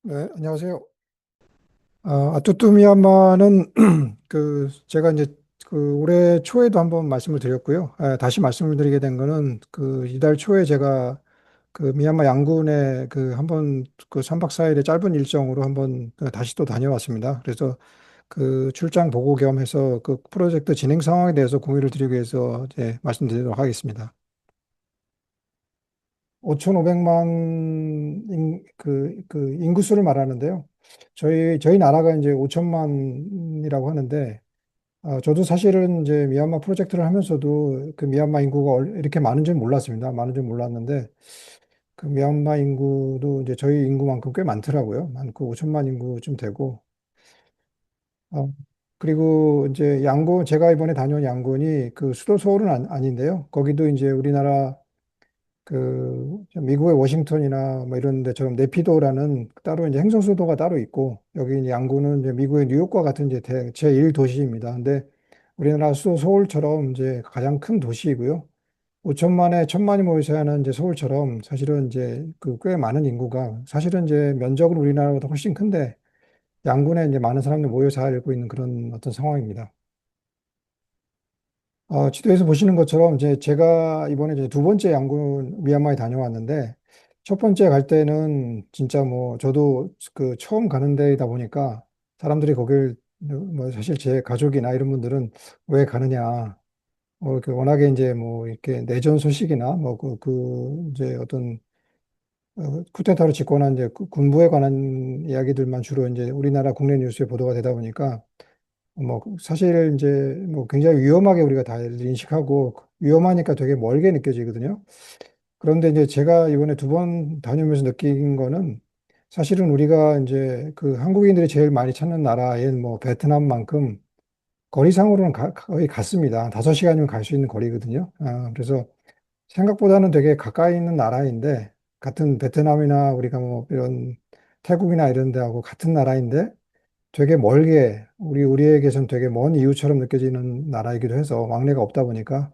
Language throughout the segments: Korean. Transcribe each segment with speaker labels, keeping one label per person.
Speaker 1: 네, 안녕하세요. 아투투 미얀마는 제가 이제 올해 초에도 한번 말씀을 드렸고요. 다시 말씀을 드리게 된 거는 이달 초에 제가 미얀마 양군에 한번 3박 4일의 짧은 일정으로 한번 다시 또 다녀왔습니다. 그래서 출장 보고 겸해서 프로젝트 진행 상황에 대해서 공유를 드리기 위해서 이제 말씀드리도록 하겠습니다. 5,500만 인구수를 말하는데요. 저희 나라가 이제 5천만이라고 하는데, 저도 사실은 이제 미얀마 프로젝트를 하면서도 미얀마 인구가 이렇게 많은 줄 몰랐습니다. 많은 줄 몰랐는데, 미얀마 인구도 이제 저희 인구만큼 꽤 많더라고요. 한 5천만 인구쯤 되고, 어, 그리고 이제 제가 이번에 다녀온 양곤이 수도 서울은 아닌데요. 거기도 이제 우리나라 미국의 워싱턴이나 뭐 이런 데처럼 네피도라는 따로 이제 행정수도가 따로 있고, 여기 이제 양구는 이제 미국의 뉴욕과 같은 이제 제1 도시입니다. 근데 우리나라 수도 서울처럼 이제 가장 큰 도시이고요. 5천만에 1천만이 모여서 하는 이제 서울처럼 사실은 이제 꽤 많은 인구가 사실은 이제 면적은 우리나라보다 훨씬 큰데 양군에 이제 많은 사람들이 모여 살고 있는 그런 어떤 상황입니다. 지도에서 보시는 것처럼 이제 제가 이번에 이제 두 번째 양군 미얀마에 다녀왔는데 첫 번째 갈 때는 진짜 뭐 저도 처음 가는 데이다 보니까 사람들이 거길 뭐 사실 제 가족이나 이런 분들은 왜 가느냐 워낙에 이제 뭐 이렇게 내전 소식이나 뭐 이제 어떤 쿠데타로 집권한 이제 군부에 관한 이야기들만 주로 이제 우리나라 국내 뉴스에 보도가 되다 보니까 뭐 사실 이제 뭐 굉장히 위험하게 우리가 다 인식하고 위험하니까 되게 멀게 느껴지거든요. 그런데 이제 제가 이번에 두 번 다니면서 느낀 거는 사실은 우리가 이제 한국인들이 제일 많이 찾는 나라인 뭐 베트남만큼 거리상으로는 거의 같습니다. 5시간이면 갈 수 있는 거리거든요. 그래서 생각보다는 되게 가까이 있는 나라인데 같은 베트남이나 우리가 뭐 이런 태국이나 이런 데하고 같은 나라인데 되게 멀게 우리에게선 되게 먼 이웃처럼 느껴지는 나라이기도 해서 왕래가 없다 보니까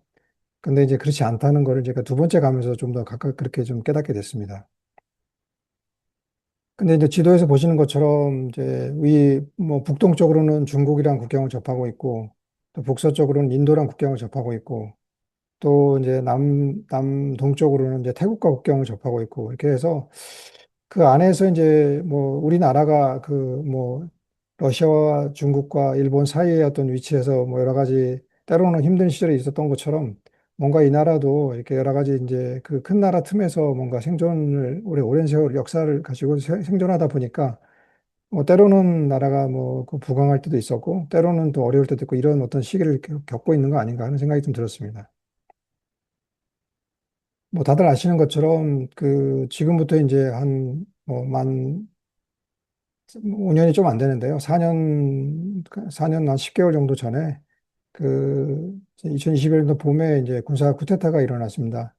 Speaker 1: 근데 이제 그렇지 않다는 거를 제가 두 번째 가면서 좀 더 가깝게 그렇게 좀 깨닫게 됐습니다. 근데 이제 지도에서 보시는 것처럼 이제 뭐 북동쪽으로는 중국이랑 국경을 접하고 있고 또 북서쪽으로는 인도랑 국경을 접하고 있고 또 이제 남동쪽으로는 이제 태국과 국경을 접하고 있고 이렇게 해서 그 안에서 이제 뭐 우리나라가 뭐 러시아와 중국과 일본 사이의 어떤 위치에서 뭐 여러 가지 때로는 힘든 시절이 있었던 것처럼 뭔가 이 나라도 이렇게 여러 가지 이제 큰 나라 틈에서 뭔가 생존을 오랜 세월 역사를 가지고 생존하다 보니까 뭐 때로는 나라가 뭐 부강할 때도 있었고 때로는 또 어려울 때도 있고 이런 어떤 시기를 겪고 있는 거 아닌가 하는 생각이 좀 들었습니다. 뭐 다들 아시는 것처럼 지금부터 이제 한 뭐만 5년이 좀 안 되는데요. 4년 한 10개월 정도 전에 2021년도 봄에 이제 군사 쿠데타가 일어났습니다.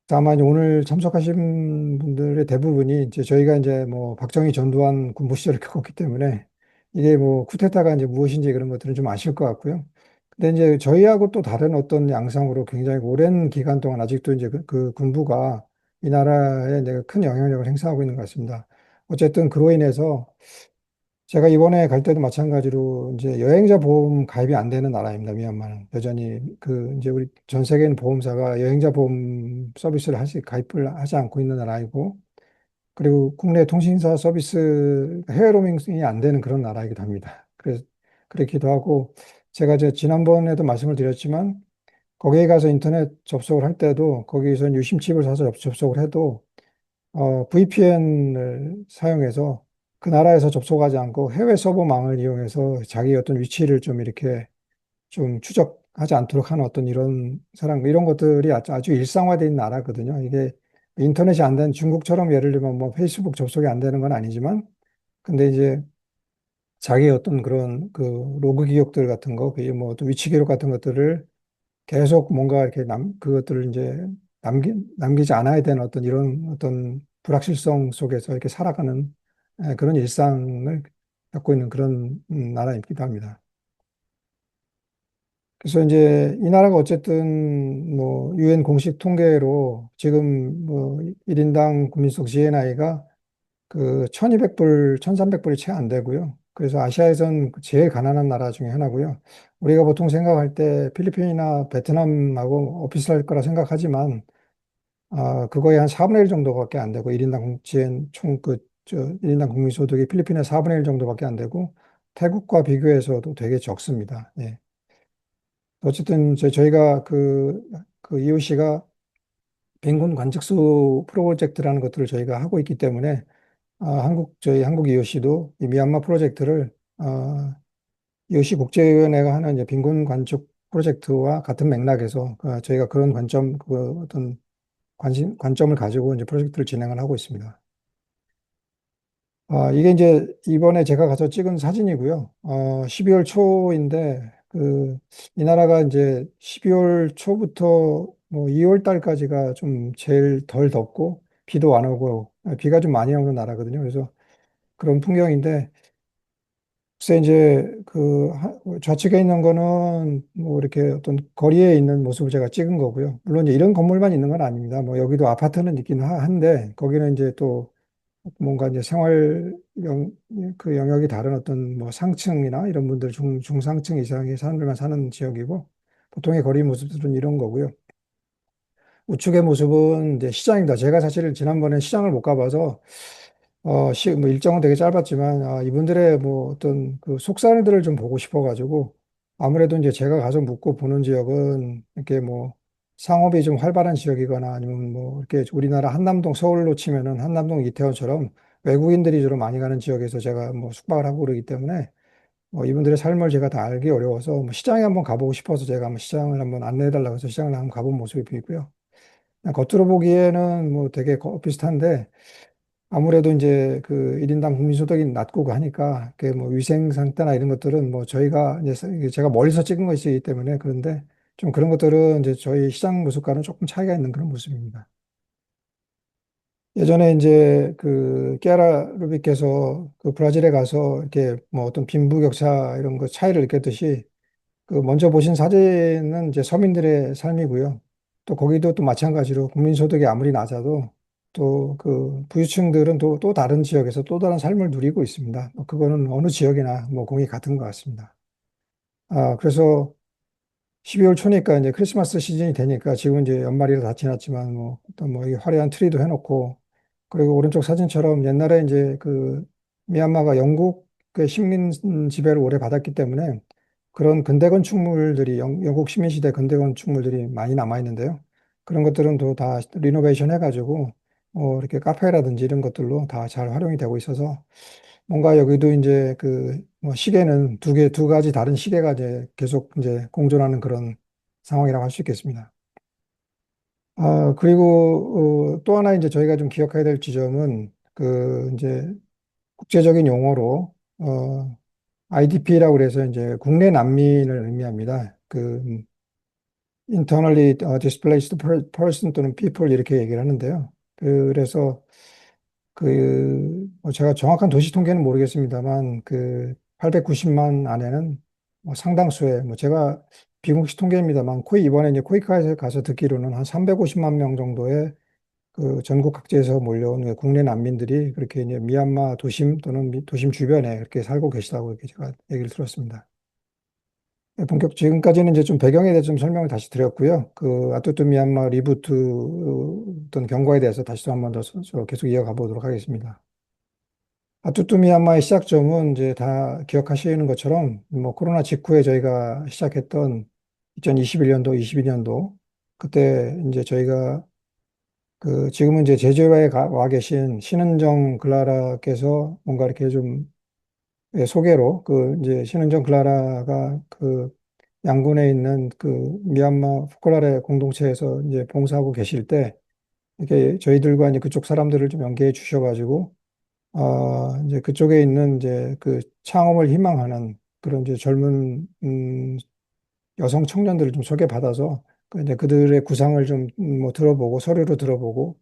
Speaker 1: 다만 이제 오늘 참석하신 분들의 대부분이 이제 저희가 이제 뭐 박정희 전두환 군부 시절을 겪었기 때문에 이게 뭐 쿠데타가 이제 무엇인지 그런 것들은 좀 아실 것 같고요. 근데 이제 저희하고 또 다른 어떤 양상으로 굉장히 오랜 기간 동안 아직도 이제 그 군부가 이 나라에 이제 큰 영향력을 행사하고 있는 것 같습니다. 어쨌든 그로 인해서 제가 이번에 갈 때도 마찬가지로 이제 여행자 보험 가입이 안 되는 나라입니다. 미얀마는 여전히 이제 우리 전 세계 있는 보험사가 여행자 보험 서비스를 가입을 하지 않고 있는 나라이고 그리고 국내 통신사 서비스 해외 로밍이 안 되는 그런 나라이기도 합니다. 그래서 그렇기도 하고 제가 이제 지난번에도 말씀을 드렸지만 거기에 가서 인터넷 접속을 할 때도 거기서 유심칩을 사서 접속을 해도 VPN을 사용해서 그 나라에서 접속하지 않고 해외 서버망을 이용해서 자기 어떤 위치를 좀 이렇게 좀 추적하지 않도록 하는 어떤 이런 것들이 아주 일상화된 나라거든요. 이게 인터넷이 안 된 중국처럼 예를 들면 뭐 페이스북 접속이 안 되는 건 아니지만 근데 이제 자기 어떤 그런 로그 기록들 같은 거, 그뭐 어떤 위치 기록 같은 것들을 계속 뭔가 이렇게 그것들을 이제 남기지 않아야 되는 어떤 이런 어떤 불확실성 속에서 이렇게 살아가는 그런 일상을 갖고 있는 그런 나라이기도 합니다. 그래서 이제 이 나라가 어쨌든 뭐 유엔 공식 통계로 지금 뭐 1인당 국민속 GNI가 그 1200불, 1300불이 채 안 되고요. 그래서 아시아에선 제일 가난한 나라 중에 하나고요. 우리가 보통 생각할 때 필리핀이나 베트남하고 비슷할 거라 생각하지만, 그거의 한 4분의 1 정도밖에 안 되고, 1인당 총 일인당 국민소득이 필리핀의 4분의 1 정도밖에 안 되고, 태국과 비교해서도 되게 적습니다. 예. 어쨌든 저희가 그 EOC가 빈곤 관측소 프로젝트라는 것들을 저희가 하고 있기 때문에 저희 한국 EOC도 이 미얀마 프로젝트를 EOC 국제위원회가 하는 이제 빈곤 관측 프로젝트와 같은 맥락에서 저희가 그런 어떤 관점을 가지고 이제 프로젝트를 진행을 하고 있습니다. 이게 이제 이번에 제가 가서 찍은 사진이고요. 12월 초인데, 이 나라가 이제 12월 초부터 뭐 2월 달까지가 좀 제일 덜 덥고, 비도 안 오고, 비가 좀 많이 오는 나라거든요. 그래서 그런 풍경인데, 글쎄 이제 좌측에 있는 거는 뭐 이렇게 어떤 거리에 있는 모습을 제가 찍은 거고요. 물론 이제 이런 건물만 있는 건 아닙니다. 뭐 여기도 아파트는 있긴 한데, 거기는 이제 또 뭔가 이제 그 영역이 다른 어떤 뭐 상층이나 이런 분들 중상층 이상의 사람들만 사는 지역이고 보통의 거리 모습들은 이런 거고요. 우측의 모습은 이제 시장입니다. 제가 사실 지난번에 시장을 못 가봐서 뭐 일정은 되게 짧았지만 이분들의 뭐 어떤 그 속살들을 좀 보고 싶어가지고 아무래도 이제 제가 가서 묵고 보는 지역은 이렇게 뭐 상업이 좀 활발한 지역이거나 아니면 뭐 이렇게 우리나라 한남동 서울로 치면은 한남동 이태원처럼 외국인들이 주로 많이 가는 지역에서 제가 뭐 숙박을 하고 그러기 때문에 뭐 이분들의 삶을 제가 다 알기 어려워서 뭐 시장에 한번 가보고 싶어서 제가 한번 시장을 한번 안내해달라고 해서 시장을 한번 가본 모습이 보이고요. 그냥 겉으로 보기에는 뭐 되게 비슷한데 아무래도 이제 그 1인당 국민소득이 낮고 하니까 그 뭐 위생 상태나 이런 것들은 뭐 저희가 이제 제가 멀리서 찍은 것이기 때문에 그런데 좀 그런 것들은 이제 저희 시장 모습과는 조금 차이가 있는 그런 모습입니다. 예전에 이제 그 깨아라 루비께서 그 브라질에 가서 이렇게 뭐 어떤 빈부격차 이런 거 차이를 느꼈듯이 그 먼저 보신 사진은 이제 서민들의 삶이고요. 또 거기도 또 마찬가지로 국민소득이 아무리 낮아도 또 그 부유층들은 또 다른 지역에서 또 다른 삶을 누리고 있습니다. 뭐 그거는 어느 지역이나 뭐 공이 같은 것 같습니다. 그래서 12월 초니까 이제 크리스마스 시즌이 되니까 지금 이제 연말이라 다 지났지만 뭐 또 뭐 이 화려한 트리도 해놓고 그리고 오른쪽 사진처럼 옛날에 이제 그 미얀마가 영국의 식민 지배를 오래 받았기 때문에 그런 근대 건축물들이 영국 식민 시대 근대 건축물들이 많이 남아 있는데요. 그런 것들은 또 다 리노베이션 해가지고 이렇게 카페라든지 이런 것들로 다 잘 활용이 되고 있어서 뭔가 여기도 이제 뭐 시계는 두 가지 다른 시계가 이제 계속 이제 공존하는 그런 상황이라고 할 수 있겠습니다. 그리고 또 하나 이제 저희가 좀 기억해야 될 지점은 이제 국제적인 용어로 IDP라고 그래서 이제 국내 난민을 의미합니다. internally displaced person 또는 people 이렇게 얘기를 하는데요. 그래서 뭐 제가 정확한 도시 통계는 모르겠습니다만 890만 안에는 뭐 상당수의 뭐 제가 비공식 통계입니다만 이번에 이제 코이카에 가서 듣기로는 한 350만 명 정도의 그 전국 각지에서 몰려온 그 국내 난민들이 그렇게 이제 미얀마 도심 또는 도심 주변에 그렇게 살고 계시다고 이렇게 제가 얘기를 들었습니다. 네, 지금까지는 이제 좀 배경에 대해서 좀 설명을 다시 드렸고요. 아투투 미얀마 리부트 어떤 경과에 대해서 다시 또 한번 더 계속 이어가 보도록 하겠습니다. 아투투 미얀마의 시작점은 이제 다 기억하시는 것처럼 뭐 코로나 직후에 저희가 시작했던 2021년도, 22년도 그때 이제 저희가 지금은 이제 제주에 와 계신 신은정 글라라께서 뭔가 이렇게 좀 소개로 이제 신은정 글라라가 양군에 있는 미얀마 포콜라레 공동체에서 이제 봉사하고 계실 때 이렇게 저희들과 이제 그쪽 사람들을 좀 연계해 주셔가지고 이제 그쪽에 있는 이제 창업을 희망하는 그런 이제 젊은 여성 청년들을 좀 소개받아서 이제 그들의 구상을 좀 뭐 들어보고 서류로 들어보고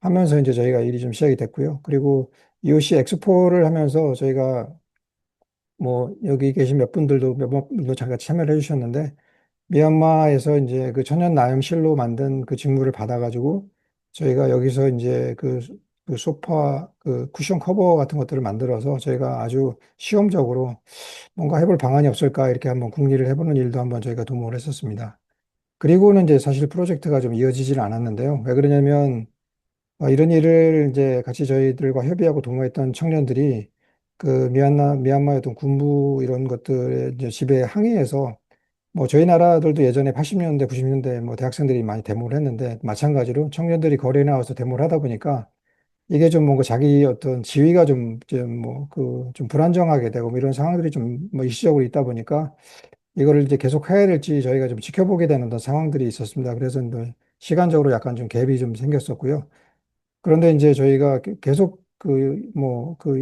Speaker 1: 하면서 이제 저희가 일이 좀 시작이 됐고요. 그리고 EOC 엑스포를 하면서 저희가 뭐 여기 계신 몇 분들도 몇 분도 잠깐 참여를 해주셨는데 미얀마에서 이제 그 천연 나염실로 만든 그 직무를 받아가지고 저희가 여기서 이제 그 소파 그 쿠션 커버 같은 것들을 만들어서 저희가 아주 시험적으로 뭔가 해볼 방안이 없을까 이렇게 한번 궁리를 해보는 일도 한번 저희가 도모를 했었습니다. 그리고는 이제 사실 프로젝트가 좀 이어지지는 않았는데요. 왜 그러냐면 이런 일을 이제 같이 저희들과 협의하고 도모했던 청년들이 그 미얀마의 어떤 군부 이런 것들의 이제 지배에 항의해서 뭐 저희 나라들도 예전에 80년대, 90년대 뭐 대학생들이 많이 데모를 했는데 마찬가지로 청년들이 거리에 나와서 데모를 하다 보니까 이게 좀 뭔가 자기 어떤 지위가 좀 불안정하게 되고 뭐 이런 상황들이 좀 뭐 일시적으로 있다 보니까 이거를 이제 계속 해야 될지 저희가 좀 지켜보게 되는 어떤 상황들이 있었습니다. 그래서 뭐 시간적으로 약간 좀 갭이 좀 생겼었고요. 그런데 이제 저희가 계속 그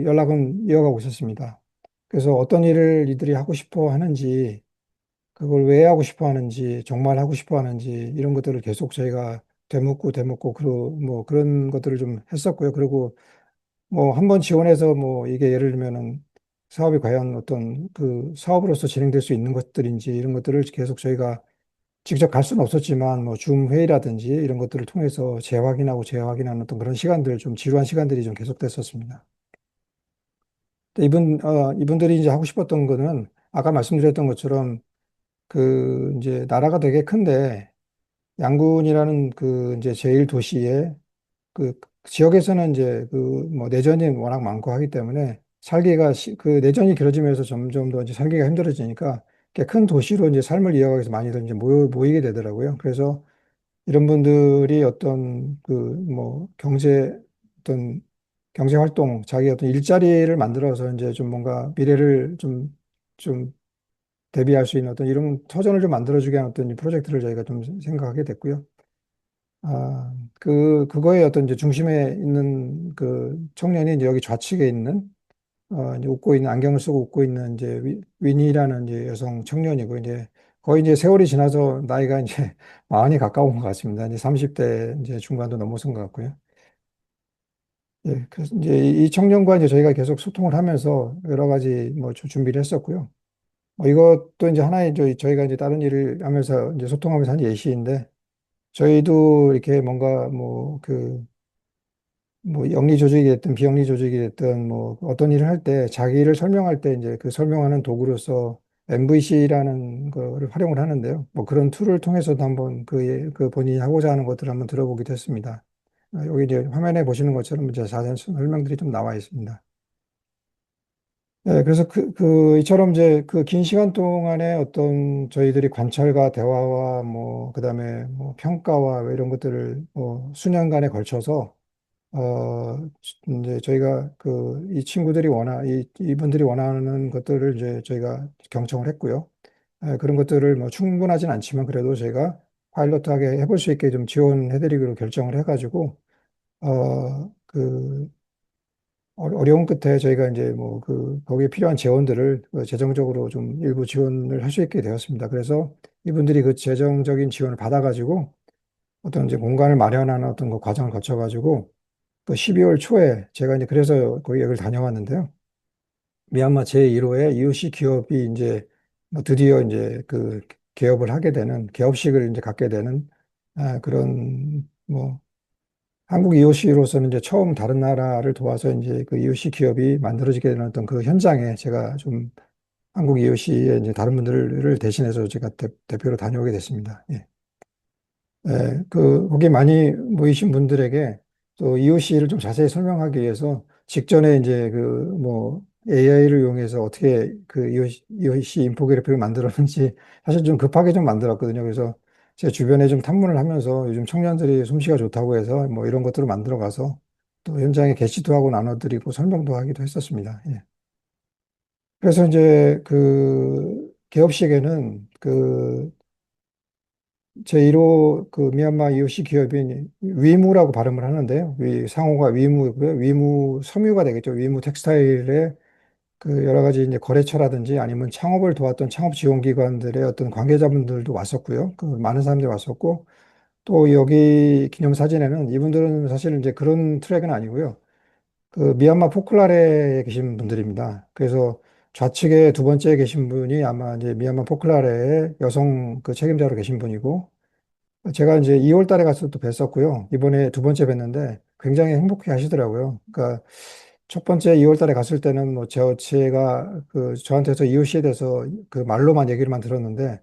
Speaker 1: 연락은 이어가고 있었습니다. 그래서 어떤 일을 이들이 하고 싶어 하는지, 그걸 왜 하고 싶어 하는지, 정말 하고 싶어 하는지, 이런 것들을 계속 저희가 되묻고, 뭐 그런 것들을 좀 했었고요. 그리고 뭐 한 번 지원해서 뭐 이게 예를 들면은 사업이 과연 어떤 그 사업으로서 진행될 수 있는 것들인지 이런 것들을 계속 저희가 직접 갈 수는 없었지만 뭐 줌 회의라든지 이런 것들을 통해서 재확인하는 어떤 그런 시간들 좀 지루한 시간들이 좀 계속됐었습니다. 근데 이분들이 이제 하고 싶었던 거는 아까 말씀드렸던 것처럼 그 이제 나라가 되게 큰데 양군이라는 그 이제 제일 도시에 그 지역에서는 이제 그 뭐 내전이 워낙 많고 하기 때문에 그 내전이 길어지면서 점점 더 이제 살기가 힘들어지니까 이렇게 큰 도시로 이제 삶을 이어가기 위해서 많이들 이제 모이게 되더라고요. 그래서 이런 분들이 어떤 그 뭐 어떤 경제 활동, 자기 어떤 일자리를 만들어서 이제 좀 뭔가 미래를 좀 대비할 수 있는 어떤 이런 터전을 좀 만들어주게 하는 어떤 이 프로젝트를 저희가 좀 생각하게 됐고요. 그거의 어떤 이제 중심에 있는 그 청년이 이제 여기 좌측에 있는, 이제 안경을 쓰고 웃고 있는 이제 윈이라는 이제 여성 청년이고, 이제 거의 이제 세월이 지나서 나이가 이제 마흔이 가까운 것 같습니다. 이제 30대 이제 중반도 넘어선 것 같고요. 예, 그래서 이제 이 청년과 이제 저희가 계속 소통을 하면서 여러 가지 뭐 준비를 했었고요. 이것도 이제 하나의 저희가 이제 다른 일을 하면서 이제 소통하면서 한 예시인데, 저희도 이렇게 뭔가 뭐 영리 조직이 됐든 비영리 조직이 됐든 뭐 어떤 일을 할 때 자기를 설명할 때 이제 그 설명하는 도구로서 MVC라는 거를 활용을 하는데요. 뭐 그런 툴을 통해서도 한번 그 본인이 하고자 하는 것들을 한번 들어보기도 했습니다. 여기 이제 화면에 보시는 것처럼 이제 자세한 설명들이 좀 나와 있습니다. 네, 그래서 이처럼 이제 그 긴 시간 동안에 어떤 저희들이 관찰과 대화와 뭐 그다음에 뭐 평가와 뭐 이런 것들을 뭐 수년간에 걸쳐서 이제 저희가 이 친구들이 이분들이 원하는 것들을 이제 저희가 경청을 했고요. 그런 것들을 뭐 충분하진 않지만 그래도 저희가 파일럿하게 해볼 수 있게 좀 지원해드리기로 결정을 해가지고, 그 어려운 끝에 저희가 이제 거기에 필요한 재원들을 재정적으로 좀 일부 지원을 할 수 있게 되었습니다. 그래서 이분들이 그 재정적인 지원을 받아가지고 어떤 이제 공간을 마련하는 어떤 그 과정을 거쳐가지고 그 12월 초에 제가 이제 그래서 거기 여기를 다녀왔는데요. 미얀마 제1호의 이웃시 기업이 이제 뭐 드디어 이제 그 개업을 하게 되는 개업식을 이제 갖게 되는 그런 뭐 한국 이웃시로서는 이제 처음 다른 나라를 도와서 이제 그 이웃시 기업이 만들어지게 되는 어떤 그 현장에 제가 좀 한국 이웃시의 이제 다른 분들을 대신해서 제가 대표로 다녀오게 됐습니다. 예. 거기 많이 모이신 분들에게 또 EOC를 좀 자세히 설명하기 위해서 직전에 이제 AI를 이용해서 어떻게 그 EOC 인포그래픽을 만들었는지 사실 좀 급하게 좀 만들었거든요. 그래서 제 주변에 좀 탐문을 하면서 요즘 청년들이 솜씨가 좋다고 해서 뭐 이런 것들을 만들어 가서 또 현장에 게시도 하고 나눠드리고 설명도 하기도 했었습니다. 예. 그래서 이제 그 개업식에는 제1호 미얀마 이오시 기업인 위무라고 발음을 하는데요. 상호가 위무고요. 위무 섬유가 되겠죠. 위무 텍스타일의 그 여러 가지 이제 거래처라든지 아니면 창업을 도왔던 창업 지원기관들의 어떤 관계자분들도 왔었고요. 그 많은 사람들이 왔었고 또 여기 기념사진에는 이분들은 사실 이제 그런 트랙은 아니고요. 그 미얀마 포클라레에 계신 분들입니다. 그래서 좌측에 두 번째에 계신 분이 아마 이제 미얀마 포클라레의 여성 그 책임자로 계신 분이고 제가 이제 2월 달에 가서 또 뵀었고요. 이번에 두 번째 뵀는데 굉장히 행복해 하시더라고요. 그러니까 첫 번째 2월 달에 갔을 때는 뭐 제가 그 저한테서 이웃시에 대해서 그 말로만 얘기를만 들었는데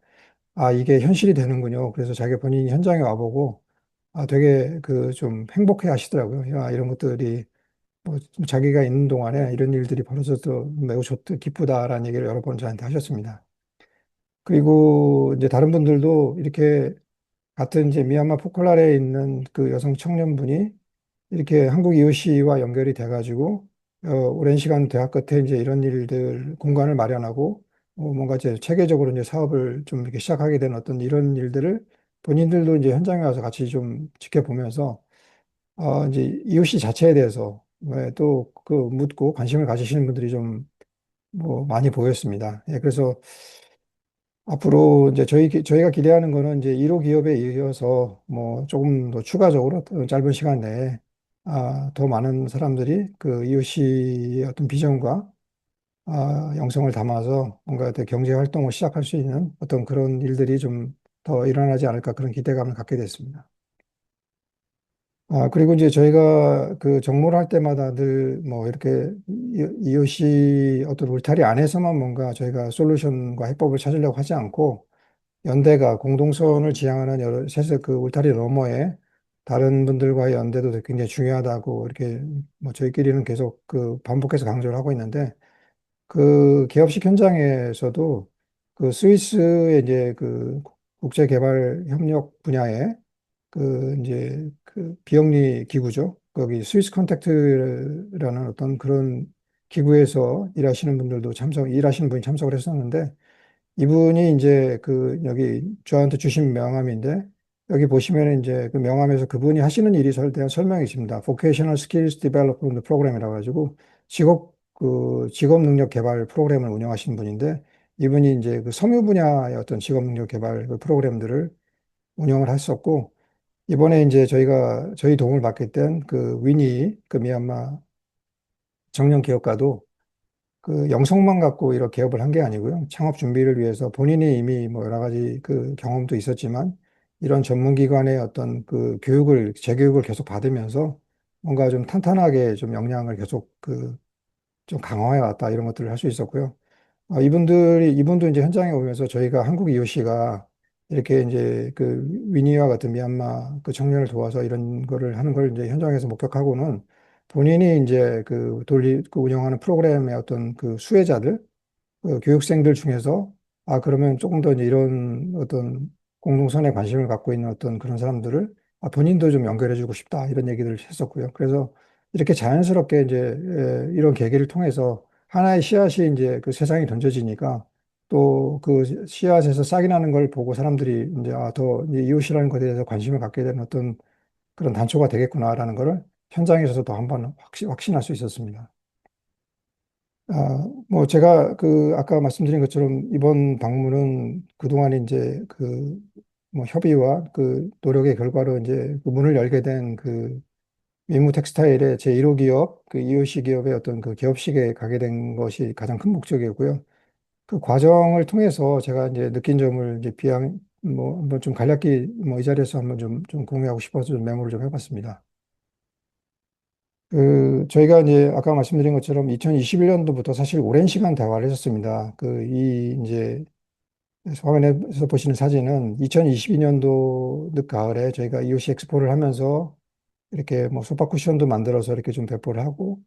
Speaker 1: 아, 이게 현실이 되는군요. 그래서 자기 본인이 현장에 와보고 아, 되게 그 좀 행복해 하시더라고요. 야, 이런 것들이 뭐 자기가 있는 동안에 이런 일들이 벌어져도 매우 기쁘다라는 얘기를 여러 번 저한테 하셨습니다. 그리고 이제 다른 분들도 이렇게 같은 이제 미얀마 포클라레에 있는 그 여성 청년분이 이렇게 한국 이웃시와 연결이 돼가지고 오랜 시간 대학 끝에 이제 이런 일들 공간을 마련하고 뭔가 이제 체계적으로 이제 사업을 좀 이렇게 시작하게 된 어떤 이런 일들을 본인들도 이제 현장에 와서 같이 좀 지켜보면서 이제 이웃시 자체에 대해서 또 그 묻고 관심을 가지시는 분들이 좀 뭐 많이 보였습니다. 예, 그래서 앞으로 이제 저희가 기대하는 거는 이제 1호 기업에 이어서 뭐 조금 더 추가적으로 짧은 시간 내에 더 많은 사람들이 그 이웃시의 어떤 비전과 영성을 담아서 뭔가 더 경제 활동을 시작할 수 있는 어떤 그런 일들이 좀 더 일어나지 않을까 그런 기대감을 갖게 됐습니다. 그리고 이제 저희가 그 정모를 할 때마다 늘 뭐 이렇게 이웃이 어떤 울타리 안에서만 뭔가 저희가 솔루션과 해법을 찾으려고 하지 않고 연대가 공동선을 지향하는 여러 세세 그 울타리 너머에 다른 분들과의 연대도 굉장히 중요하다고 이렇게 뭐 저희끼리는 계속 그 반복해서 강조를 하고 있는데 그 개업식 현장에서도 그 스위스의 이제 그 국제개발 협력 분야에 그 이제 그 비영리 기구죠. 거기 스위스 컨택트라는 어떤 그런 기구에서 일하시는 분이 참석을 했었는데 이분이 이제 그 여기 저한테 주신 명함인데 여기 보시면 이제 그 명함에서 그분이 하시는 일이 대한 설명이 있습니다. Vocational Skills Development Program이라고 가지고 직업 능력 개발 프로그램을 운영하시는 분인데 이분이 이제 그 섬유 분야의 어떤 직업 능력 개발 그 프로그램들을 운영을 했었고 이번에 이제 저희 도움을 받게 된 그 위니 그 미얀마 청년 기업가도 그 영성만 갖고 이렇게 개업을 한 게 아니고요. 창업 준비를 위해서 본인이 이미 뭐 여러 가지 그 경험도 있었지만 이런 전문기관의 어떤 그 재교육을 계속 받으면서 뭔가 좀 탄탄하게 좀 역량을 계속 그 좀 강화해 왔다 이런 것들을 할 수 있었고요. 이분도 이제 현장에 오면서 저희가 한국 이웃이가 이렇게 이제 그 위니와 같은 미얀마 그 청년을 도와서 이런 거를 하는 걸 이제 현장에서 목격하고는 본인이 이제 그 운영하는 프로그램의 어떤 그 수혜자들, 그 교육생들 중에서 그러면 조금 더 이제 이런 어떤 공동선에 관심을 갖고 있는 어떤 그런 사람들을 본인도 좀 연결해주고 싶다 이런 얘기를 했었고요. 그래서 이렇게 자연스럽게 이제 이런 계기를 통해서 하나의 씨앗이 이제 그 세상에 던져지니까 또 그 씨앗에서 싹이 나는 걸 보고 사람들이 이제 더 이제 이웃이라는 것에 대해서 관심을 갖게 되는 어떤 그런 단초가 되겠구나라는 거를 현장에서도 한번 확신할 수 있었습니다. 뭐 제가 그 아까 말씀드린 것처럼 이번 방문은 그동안 이제 그 뭐 협의와 그 노력의 결과로 이제 그 문을 열게 된 그 민무 텍스타일의 제1호 기업, 그 이오시 기업의 어떤 그 개업식에 가게 된 것이 가장 큰 목적이었고요. 그 과정을 통해서 제가 이제 느낀 점을 이제 뭐 한번 좀 간략히 뭐 이 자리에서 한번 좀 공유하고 싶어서 좀 메모를 좀 해봤습니다. 저희가 이제 아까 말씀드린 것처럼 2021년도부터 사실 오랜 시간 대화를 했었습니다. 이제 화면에서 보시는 사진은 2022년도 늦가을에 저희가 EOC 엑스포를 하면서 이렇게 뭐 소파 쿠션도 만들어서 이렇게 좀 배포를 하고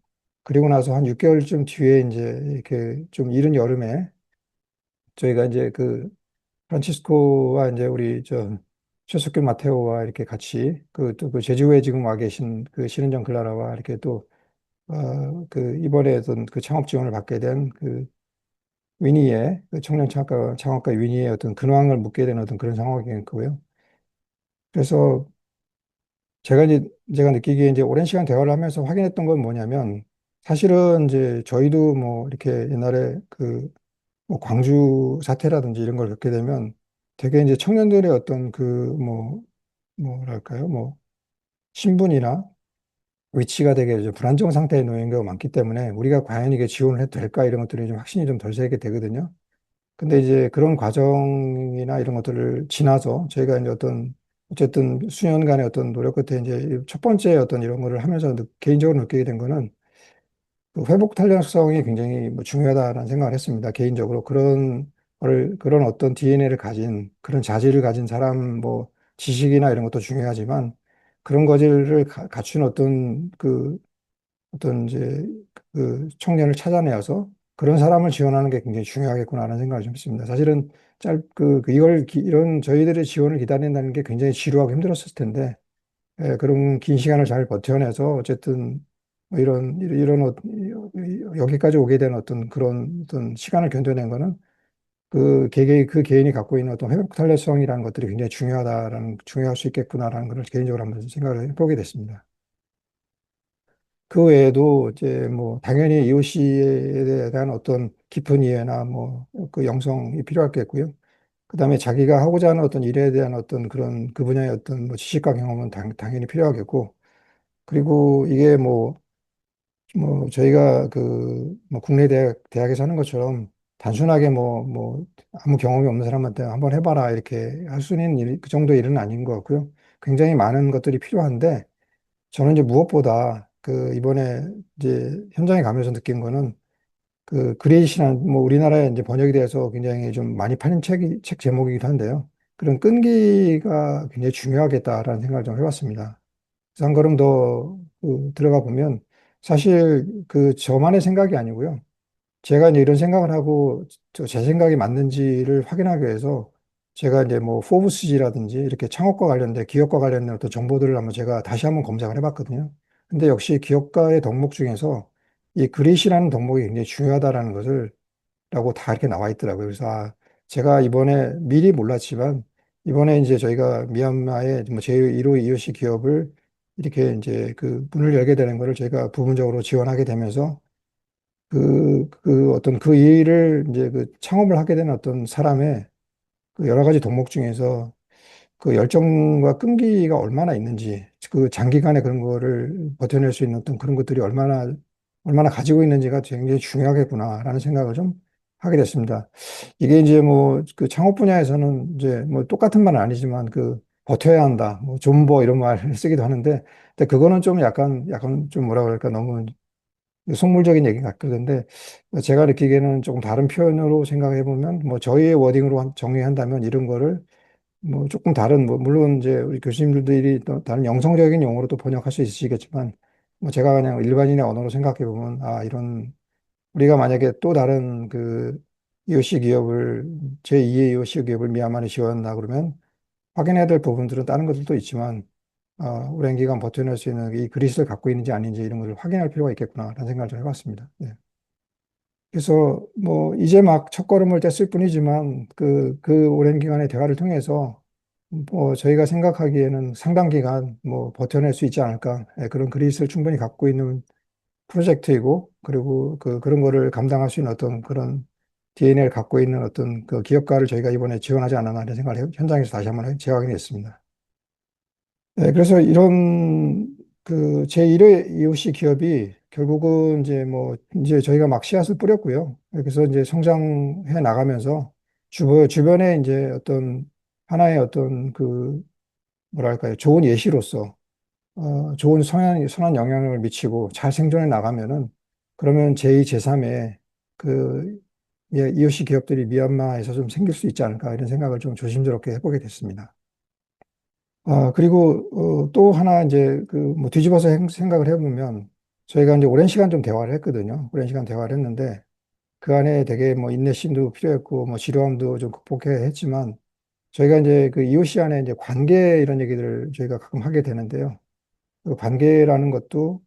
Speaker 1: 그리고 나서 한 6개월쯤 뒤에 이제 이렇게 좀 이른 여름에 저희가 이제 그 프란치스코와 이제 우리 최석균 마테오와 이렇게 같이 또 그 제주에 지금 와 계신 그 신은정 클라라와 이렇게 또 그 이번에 어떤 그 창업 지원을 받게 된 그 위니의 그 청년 창업가 위니의 어떤 근황을 묻게 되는 어떤 그런 상황이었고요. 그래서 제가 느끼기에 이제 오랜 시간 대화를 하면서 확인했던 건 뭐냐면 사실은 이제 저희도 뭐 이렇게 옛날에 그 뭐 광주 사태라든지 이런 걸 겪게 되면 되게 이제 청년들의 어떤 뭐랄까요? 뭐 신분이나 위치가 되게 이제 불안정 상태에 놓인 경우가 많기 때문에 우리가 과연 이게 지원을 해도 될까 이런 것들이 좀 확신이 좀 덜 세게 되거든요. 근데 이제 그런 과정이나 이런 것들을 지나서 저희가 이제 어떤 어쨌든 수년간의 어떤 노력 끝에 이제 첫 번째 어떤 이런 거를 하면서 개인적으로 느끼게 된 거는 그 회복 탄력성이 굉장히 뭐 중요하다는 생각을 했습니다. 개인적으로 그런 어떤 DNA를 가진 그런 자질을 가진 사람 뭐 지식이나 이런 것도 중요하지만 그런 것을 갖춘 어떤 이제 그 청년을 찾아내어서 그런 사람을 지원하는 게 굉장히 중요하겠구나라는 생각을 좀 했습니다. 사실은 이런 저희들의 지원을 기다린다는 게 굉장히 지루하고 힘들었을 텐데 그런 긴 시간을 잘 버텨내서 어쨌든 뭐 여기까지 오게 된 어떤 그런 어떤 시간을 견뎌낸 거는 그 개인이 갖고 있는 어떤 회복 탄력성이라는 것들이 굉장히 중요할 수 있겠구나라는 걸 개인적으로 한번 생각을 해보게 됐습니다. 그 외에도 이제 뭐 당연히 이웃에 대한 어떤 깊은 이해나 뭐 그 영성이 필요하겠고요. 그다음에 자기가 하고자 하는 어떤 일에 대한 어떤 그런 그 분야의 어떤 뭐 지식과 경험은 당연히 필요하겠고, 그리고 이게 뭐 저희가 그 뭐 국내 대학에서 하는 것처럼 단순하게 뭐 아무 경험이 없는 사람한테 한번 해봐라 이렇게 할 수 있는 그 정도 일은 아닌 것 같고요. 굉장히 많은 것들이 필요한데 저는 이제 무엇보다 그 이번에 이제 현장에 가면서 느낀 거는 그 그레이시란 뭐 우리나라에 이제 번역이 돼서 굉장히 좀 많이 팔린 책 제목이기도 한데요. 그런 끈기가 굉장히 중요하겠다라는 생각을 좀 해봤습니다. 그래서 한 걸음 더그 들어가 보면 사실 그 저만의 생각이 아니고요. 제가 이제 이런 생각을 하고 제 생각이 맞는지를 확인하기 위해서 제가 이제 뭐 포브스지라든지 이렇게 창업과 관련된 기업과 관련된 어떤 정보들을 한번 제가 다시 한번 검색을 해봤거든요. 근데 역시 기업가의 덕목 중에서 이 그릿이라는 덕목이 굉장히 중요하다라는 것을 라고 다 이렇게 나와 있더라고요. 그래서 제가 이번에 미리 몰랐지만 이번에 이제 저희가 미얀마의 뭐 제1호 이오시 기업을 이렇게 이제 그 문을 열게 되는 거를 저희가 부분적으로 지원하게 되면서 그 어떤 그 일을 이제 그 창업을 하게 된 어떤 사람의 그 여러 가지 덕목 중에서 그 열정과 끈기가 얼마나 있는지, 그 장기간에 그런 거를 버텨낼 수 있는 어떤 그런 것들이 얼마나 가지고 있는지가 굉장히 중요하겠구나라는 생각을 좀 하게 됐습니다. 이게 이제 뭐 그 창업 분야에서는 이제 뭐 똑같은 말은 아니지만 그 버텨야 한다, 뭐 존버 이런 말을 쓰기도 하는데, 근데 그거는 좀 약간 좀 뭐라 그럴까 너무 속물적인 얘기 같거든요. 제가 느끼기에는 조금 다른 표현으로 생각해 보면 뭐 저희의 워딩으로 정의한다면 이런 거를 뭐 조금 다른 뭐 물론 이제 우리 교수님들이 또 다른 영성적인 용어로 또 번역할 수 있으시겠지만 뭐 제가 그냥 일반인의 언어로 생각해 보면 이런 우리가 만약에 또 다른 그 EOC 기업을 제2의 EOC 기업을 미얀마에 지원한다 그러면 확인해야 될 부분들은 다른 것들도 있지만 오랜 기간 버텨낼 수 있는 이 그리스를 갖고 있는지 아닌지 이런 것을 확인할 필요가 있겠구나라는 생각을 좀 해봤습니다. 네. 그래서 뭐 이제 막 첫걸음을 뗐을 뿐이지만 그 오랜 기간의 대화를 통해서 뭐 저희가 생각하기에는 상당 기간 뭐 버텨낼 수 있지 않을까. 그런 그리스를 충분히 갖고 있는 프로젝트이고 그리고 그런 거를 감당할 수 있는 어떤 그런 DNA를 갖고 있는 어떤 그 기업가를 저희가 이번에 지원하지 않았나 하는 생각을 현장에서 다시 한번 재확인했습니다. 네, 그래서 이런 그 제1회 EOC 기업이 결국은 이제 뭐 이제 저희가 막 씨앗을 뿌렸고요. 그래서 이제 성장해 나가면서 주변에 이제 어떤 하나의 어떤 그 뭐랄까요, 좋은 예시로서 좋은 선한 영향을 미치고 잘 생존해 나가면은 그러면 제2, 제3의 그 EOC 기업들이 미얀마에서 좀 생길 수 있지 않을까 이런 생각을 좀 조심스럽게 해보게 됐습니다. 그리고 또 하나 이제 그 뭐 뒤집어서 생각을 해보면 저희가 이제 오랜 시간 좀 대화를 했거든요. 오랜 시간 대화를 했는데 그 안에 되게 뭐 인내심도 필요했고 뭐 지루함도 좀 극복해야 했지만 저희가 이제 그 이웃이 안에 이제 관계 이런 얘기들을 저희가 가끔 하게 되는데요. 그 관계라는 것도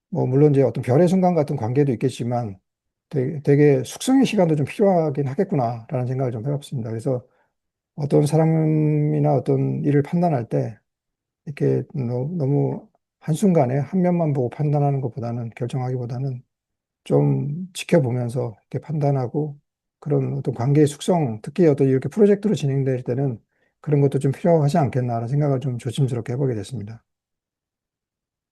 Speaker 1: 뭐 물론 이제 어떤 별의 순간 같은 관계도 있겠지만 되게 숙성의 시간도 좀 필요하긴 하겠구나라는 생각을 좀 해봤습니다. 그래서 어떤 사람이나 어떤 일을 판단할 때 이렇게 너무 한순간에 한 면만 보고 판단하는 것보다는 결정하기보다는 좀 지켜보면서 이렇게 판단하고 그런 어떤 관계의 숙성, 특히 어떤 이렇게 프로젝트로 진행될 때는 그런 것도 좀 필요하지 않겠나라는 생각을 좀 조심스럽게 해보게 됐습니다.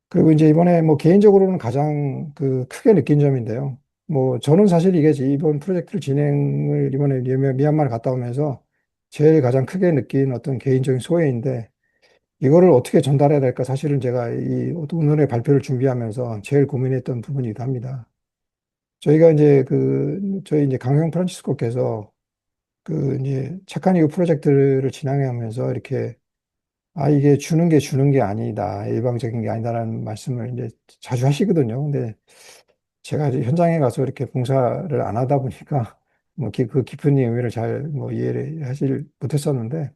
Speaker 1: 그리고 이제 이번에 뭐 개인적으로는 가장 그 크게 느낀 점인데요. 뭐 저는 사실 이게 이번 프로젝트를 진행을 이번에 미얀마를 갔다 오면서 제일 가장 크게 느낀 어떤 개인적인 소회인데 이거를 어떻게 전달해야 될까? 사실은 제가 이 오늘의 발표를 준비하면서 제일 고민했던 부분이기도 합니다. 저희가 이제 저희 이제 강영 프란치스코께서 이제 착한 이웃 프로젝트를 진행하면서 이렇게 이게 주는 게 아니다. 일방적인 게 아니다라는 말씀을 이제 자주 하시거든요. 근데 제가 이제 현장에 가서 이렇게 봉사를 안 하다 보니까 뭐 그 깊은 의미를 잘 뭐 이해를 하질 못했었는데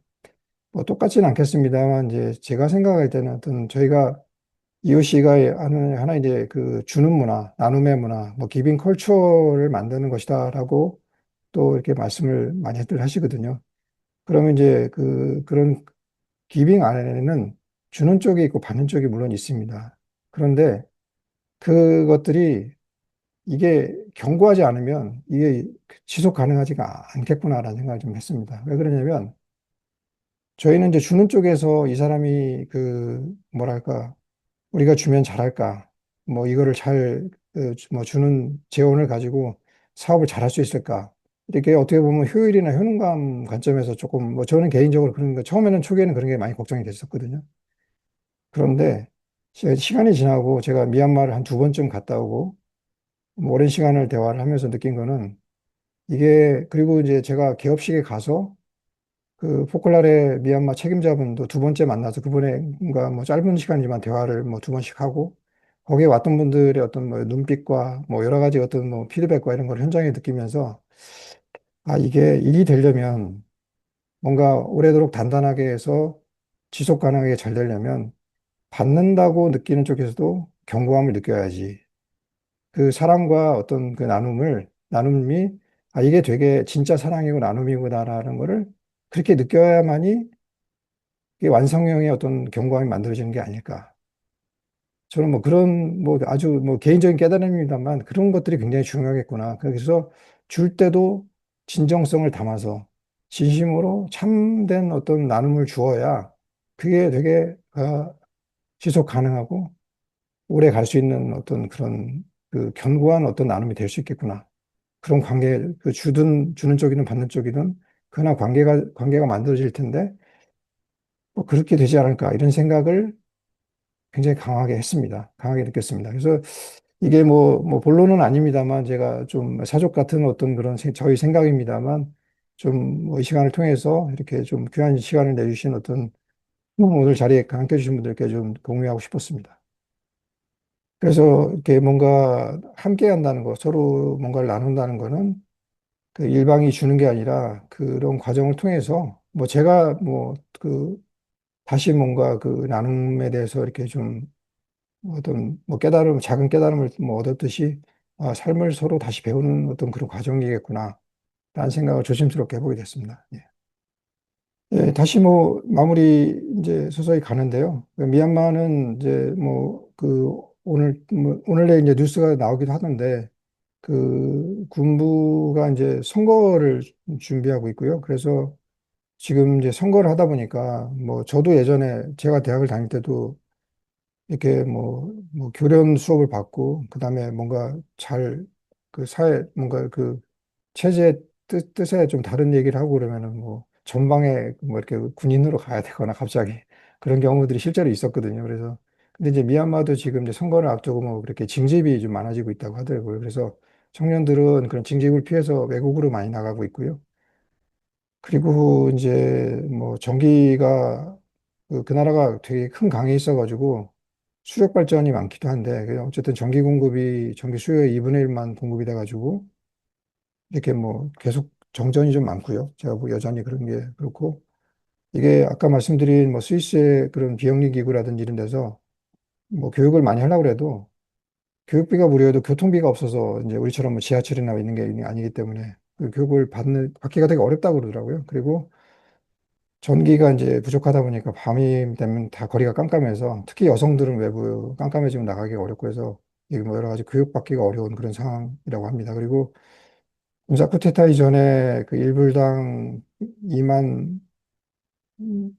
Speaker 1: 뭐 똑같지는 않겠습니다만 이제 제가 생각할 때는 어떤 저희가 이오씨가 하는 하나 이제 주는 문화, 나눔의 문화, 뭐 기빙 컬처를 만드는 것이다라고 또 이렇게 말씀을 많이들 하시거든요. 그러면 이제 그런 기빙 안에는 주는 쪽이 있고 받는 쪽이 물론 있습니다. 그런데 그것들이 이게 견고하지 않으면 이게 지속 가능하지가 않겠구나라는 생각을 좀 했습니다. 왜 그러냐면 저희는 이제 주는 쪽에서 이 사람이 뭐랄까 우리가 주면 잘할까 뭐 이거를 뭐 주는 재원을 가지고 사업을 잘할 수 있을까 이렇게 어떻게 보면 효율이나 효능감 관점에서 조금 뭐 저는 개인적으로 그런 거 처음에는 초기에는 그런 게 많이 걱정이 됐었거든요. 그런데 시간이 지나고 제가 미얀마를 한 두 번쯤 갔다 오고 뭐 오랜 시간을 대화를 하면서 느낀 거는 이게 그리고 이제 제가 개업식에 가서 포클라레 미얀마 책임자분도 두 번째 만나서 그분과 뭐 짧은 시간이지만 대화를 뭐 두 번씩 하고 거기에 왔던 분들의 어떤 뭐 눈빛과 뭐 여러 가지 어떤 뭐 피드백과 이런 걸 현장에 느끼면서 이게 일이 되려면 뭔가 오래도록 단단하게 해서 지속 가능하게 잘 되려면 받는다고 느끼는 쪽에서도 견고함을 느껴야지. 그 사랑과 어떤 나눔이, 이게 되게 진짜 사랑이고 나눔이구나라는 거를 그렇게 느껴야만이 이게 완성형의 어떤 견고함이 만들어지는 게 아닐까. 저는 뭐 뭐 아주 뭐 개인적인 깨달음입니다만 그런 것들이 굉장히 중요하겠구나. 그래서 줄 때도 진정성을 담아서 진심으로 참된 어떤 나눔을 주어야 그게 되게 지속 가능하고 오래 갈 수 있는 어떤 그런 견고한 어떤 나눔이 될 수 있겠구나. 그런 주는 쪽이든 받는 쪽이든 그러나 관계가 만들어질 텐데 뭐 그렇게 되지 않을까 이런 생각을 굉장히 강하게 했습니다. 강하게 느꼈습니다. 그래서 이게 뭐 본론은 아닙니다만 제가 좀 사족 같은 어떤 저희 생각입니다만 좀이 시간을 통해서 이렇게 좀 귀한 시간을 내주신 어떤 오늘 자리에 함께 해주신 분들께 좀 공유하고 싶었습니다. 그래서 이렇게 뭔가 함께 한다는 거, 서로 뭔가를 나눈다는 거는 일방이 주는 게 아니라 그런 과정을 통해서 뭐 제가 다시 뭔가 나눔에 대해서 이렇게 좀 어떤 뭐 작은 깨달음을 뭐 얻었듯이 삶을 서로 다시 배우는 어떤 그런 과정이겠구나 라는 생각을 조심스럽게 해보게 됐습니다. 예. 예, 다시 뭐 마무리 이제 서서히 가는데요. 미얀마는 이제 오늘에 이제 뉴스가 나오기도 하던데 군부가 이제 선거를 준비하고 있고요. 그래서 지금 이제 선거를 하다 보니까 뭐 저도 예전에 제가 대학을 다닐 때도 이렇게 뭐 교련 수업을 받고 그다음에 뭔가 뭔가 체제의 뜻에 좀 다른 얘기를 하고 그러면은 뭐 전방에 뭐 이렇게 군인으로 가야 되거나 갑자기 그런 경우들이 실제로 있었거든요. 그래서 근데 이제 미얀마도 지금 이제 선거를 앞두고 뭐 그렇게 징집이 좀 많아지고 있다고 하더라고요. 그래서 청년들은 그런 징집을 피해서 외국으로 많이 나가고 있고요. 그리고 이제 뭐 전기가 그 나라가 되게 큰 강에 있어가지고 수력 발전이 많기도 한데 어쨌든 전기 수요의 2분의 1만 공급이 돼가지고 이렇게 뭐 계속 정전이 좀 많고요. 제가 뭐 여전히 그런 게 그렇고 이게 아까 말씀드린 뭐 스위스의 그런 비영리 기구라든지 이런 데서 뭐 교육을 많이 하려고 해도 교육비가 무료여도 교통비가 없어서 이제 우리처럼 뭐 지하철이나 있는 게 아니기 때문에 그 교육을 받기가 되게 어렵다고 그러더라고요. 그리고 전기가 이제 부족하다 보니까 밤이 되면 다 거리가 깜깜해서 특히 여성들은 외부 깜깜해지면 나가기가 어렵고 해서 이게 뭐 여러 가지 교육받기가 어려운 그런 상황이라고 합니다. 그리고 군사 쿠데타 이전에 일불당 2만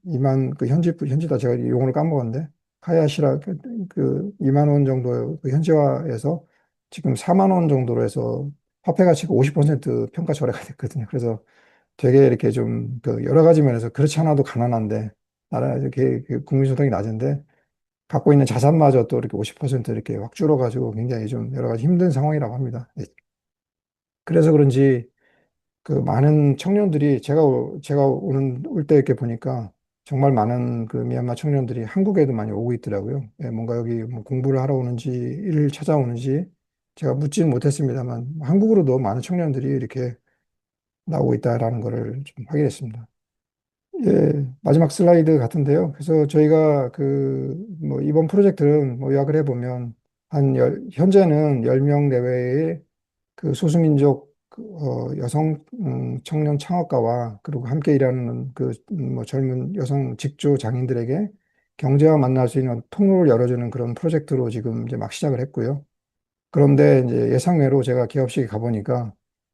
Speaker 1: 2만 현지다 제가 용어를 까먹었는데 카야시라 2만 원 정도 현지화해서 지금 4만 원 정도로 해서 화폐 가치가 50% 평가 절하가 됐거든요. 그래서 되게 이렇게 좀 여러 가지 면에서 그렇지 않아도 가난한데 나라 이렇게 그 국민 소득이 낮은데 갖고 있는 자산마저 또 이렇게 50% 이렇게 확 줄어가지고 굉장히 좀 여러 가지 힘든 상황이라고 합니다. 예. 그래서 그런지 그 많은 청년들이 제가 올 때 이렇게 보니까 정말 많은 그 미얀마 청년들이 한국에도 많이 오고 있더라고요. 예, 뭔가 여기 뭐 공부를 하러 오는지 일을 찾아오는지 제가 묻지는 못했습니다만 한국으로도 많은 청년들이 이렇게 나오고 있다라는 거를 좀 확인했습니다. 예, 마지막 슬라이드 같은데요. 그래서 저희가 그 뭐 이번 프로젝트는 뭐 요약을 해보면 현재는 10명 내외의 그 소수민족 여성 청년 창업가와 그리고 함께 일하는 그 뭐 젊은 여성 직조 장인들에게 경제와 만날 수 있는 통로를 열어주는 그런 프로젝트로 지금 이제 막 시작을 했고요. 그런데 이제 예상외로 제가 기업식에 가보니까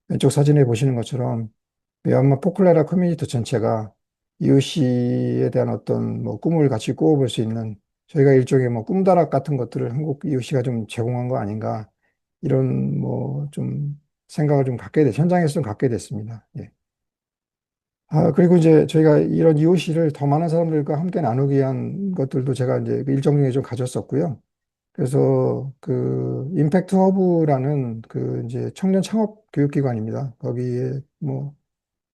Speaker 1: 왼쪽 사진에 보시는 것처럼 미얀마 포클레라 커뮤니티 전체가 이웃시에 대한 어떤 뭐 꿈을 같이 꾸어볼 수 있는 저희가 일종의 뭐 꿈다락 같은 것들을 한국 이웃시가 좀 제공한 거 아닌가 이런 뭐 좀 생각을 좀 현장에서 좀 갖게 됐습니다. 예. 그리고 이제 저희가 이런 이웃시를 더 많은 사람들과 함께 나누기 위한 것들도 제가 이제 그 일정 중에 좀 가졌었고요. 그래서 그 임팩트 허브라는 그 이제 청년 창업 교육기관입니다. 거기에 뭐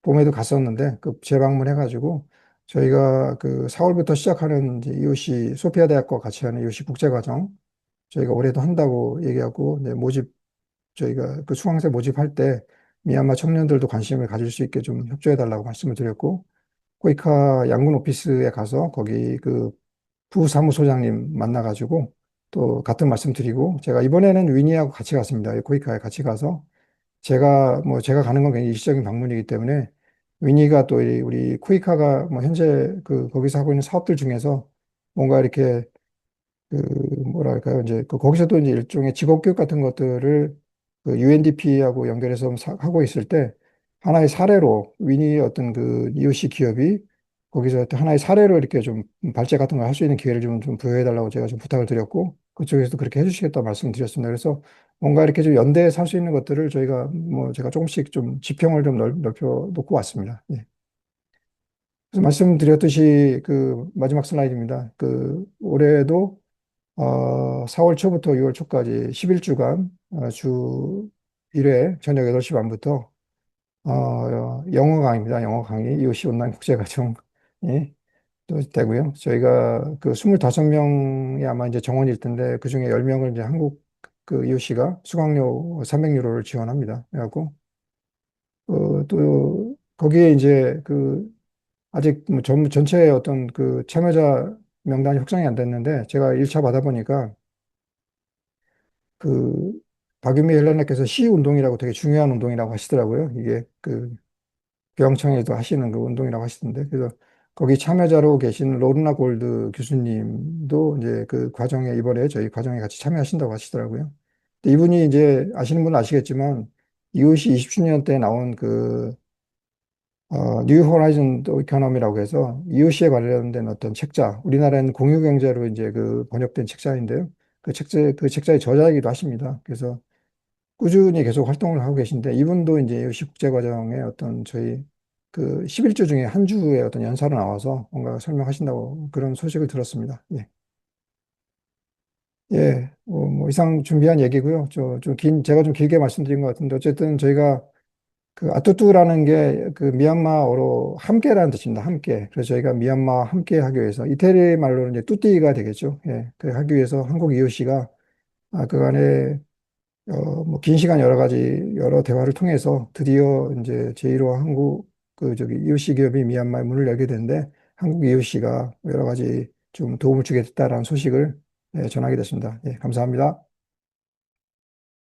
Speaker 1: 봄에도 갔었는데 그 재방문해가지고 저희가 그 4월부터 시작하는 이제 이오시 소피아 대학과 같이 하는 이오시 국제과정 저희가 올해도 한다고 얘기하고 이제 저희가 그 수강생 모집할 때 미얀마 청년들도 관심을 가질 수 있게 좀 협조해 달라고 말씀을 드렸고 코이카 양군 오피스에 가서 거기 그 부사무소장님 만나가지고 또 같은 말씀 드리고 제가 이번에는 위니하고 같이 갔습니다. 코이카에 같이 가서 제가 가는 건 굉장히 일시적인 방문이기 때문에 위니가 또 우리 쿠이카가 뭐 현재 그 거기서 하고 있는 사업들 중에서 뭔가 이렇게 그 뭐랄까요 이제 그 거기서도 이제 일종의 직업교육 같은 것들을 그 UNDP하고 연결해서 하고 있을 때 하나의 사례로 위니 어떤 그 EOC 기업이 거기서 어떤 하나의 사례로 이렇게 좀 발제 같은 걸 할 수 있는 기회를 좀 부여해 달라고 제가 좀 부탁을 드렸고 그쪽에서도 그렇게 해주시겠다 말씀드렸습니다. 그래서 뭔가 이렇게 좀 연대에 살 수 있는 것들을 저희가 뭐 제가 조금씩 좀 지평을 좀 넓혀 놓고 왔습니다. 예. 그래서 말씀드렸듯이 그 마지막 슬라이드입니다. 그 올해도 4월 초부터 6월 초까지 11주간 주 1회 저녁 8시 반부터 영어 강의입니다. 영어 강의 이오시 온라인 국제과정이 또 되고요. 저희가 그 25명이 아마 이제 정원일 텐데 그중에 10명을 이제 한국 그 이오시가 수강료 300유로를 지원합니다. 그래갖고 또 거기에 이제 그 아직 뭐 전체 어떤 그 참여자 명단이 확정이 안 됐는데 제가 1차 받아보니까 그 박유미 헬레나께서 시운동이라고 되게 중요한 운동이라고 하시더라고요. 이게 그 교양청에도 하시는 그 운동이라고 하시던데 그래서 거기 참여자로 계신 로르나 골드 교수님도 이제 그 과정에 이번에 저희 과정에 같이 참여하신다고 하시더라고요. 근데 이분이 이제 아시는 분은 아시겠지만 이웃이 20주년 때 나온 그 뉴 호라이즌 이코노미라고 해서 이웃시에 관련된 어떤 책자, 우리나라에는 공유경제로 이제 그 번역된 책자인데요. 그 책자의 저자이기도 하십니다. 그래서 꾸준히 계속 활동을 하고 계신데 이분도 이제 이웃시 국제과정의 어떤 저희 그 11주 중에 한 주의 어떤 연사로 나와서 뭔가 설명하신다고 그런 소식을 들었습니다. 예. 예, 뭐 이상 준비한 얘기고요. 제가 좀 길게 말씀드린 것 같은데 어쨌든 저희가 그 아뚜뚜라는 게 그 미얀마어로 함께라는 뜻입니다. 함께. 그래서 저희가 미얀마와 함께 하기 위해서 이태리 말로는 이제 뚜띠가 되겠죠. 예. 그 하기 위해서 한국 이웃이가 그간에 뭐 긴 시간 여러 대화를 통해서 드디어 이제 제1호 한국 그 저기 이웃시 기업이 미얀마에 문을 열게 됐는데 한국 이웃시가 여러 가지 좀 도움을 주게 됐다라는 소식을 전하게 됐습니다. 예, 감사합니다.